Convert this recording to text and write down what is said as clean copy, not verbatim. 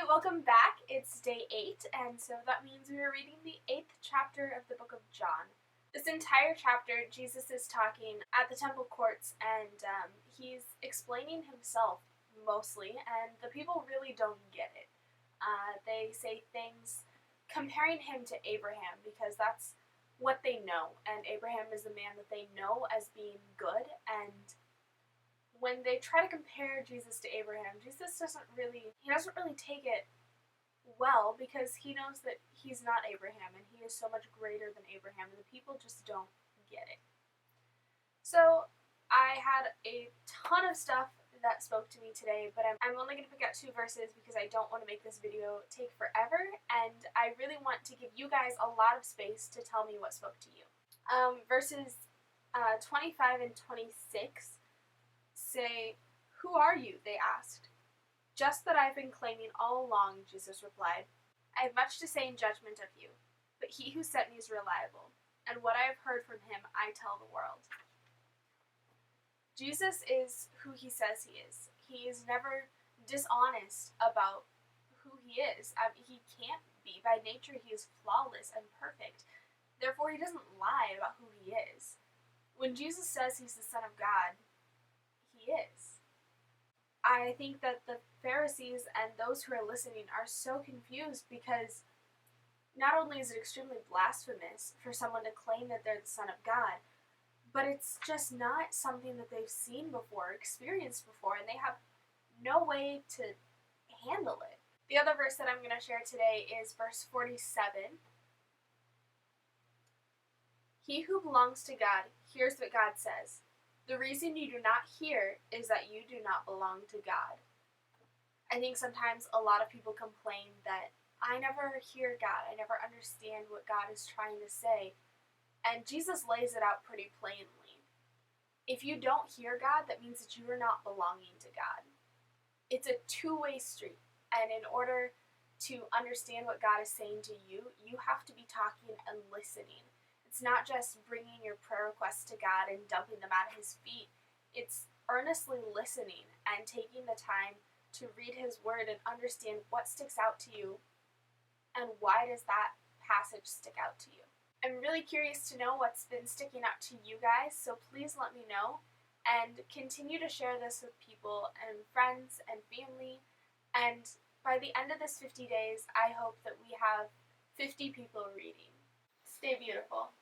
welcome back. It's day 8, and so that means we are reading the 8th chapter of the book of John. This entire chapter, Jesus is talking at the temple courts, and he's explaining himself mostly, and the people really don't get it. They say things comparing him to Abraham because that's what they know, and Abraham is the man that they know as being good, and when they try to compare Jesus to Abraham, Jesus doesn't really take it well because he knows that he's not Abraham and he is so much greater than Abraham, and the people just don't get it. So I had a ton of stuff that spoke to me today, but I'm only going to pick out 2 verses because I don't want to make this video take forever, and I really want to give you guys a lot of space to tell me what spoke to you. Verses 25 and 26 say, "Who are you?" they asked. "Just that I've been claiming all along," Jesus replied. "I have much to say in judgment of you, but he who sent me is reliable, and what I have heard from him I tell the world." Jesus is who he says he is. He is never dishonest about who he is. He can't be. By nature, he is flawless and perfect. Therefore, he doesn't lie about who he is. When Jesus says he's the Son of God, he is. I think that the Pharisees and those who are listening are so confused because not only is it extremely blasphemous for someone to claim that they're the Son of God, but it's just not something that they've seen before, experienced before, and they have no way to handle it. The other verse that I'm going to share today is verse 47. "He who belongs to God hears what God says. The reason you do not hear is that you do not belong to God." I think sometimes a lot of people complain that I never hear God, I never understand what God is trying to say, and Jesus lays it out pretty plainly. If you don't hear God, that means that you are not belonging to God. It's a two-way street, and in order to understand what God is saying to you, you have to be talking and listening. It's not just bringing your prayer requests to God and dumping them at his feet. It's earnestly listening and taking the time to read his word and understand what sticks out to you and why does that passage stick out to you. I'm really curious to know what's been sticking out to you guys, so please let me know and continue to share this with people and friends and family. And by the end of this 50 days, I hope that we have 50 people reading. Stay beautiful.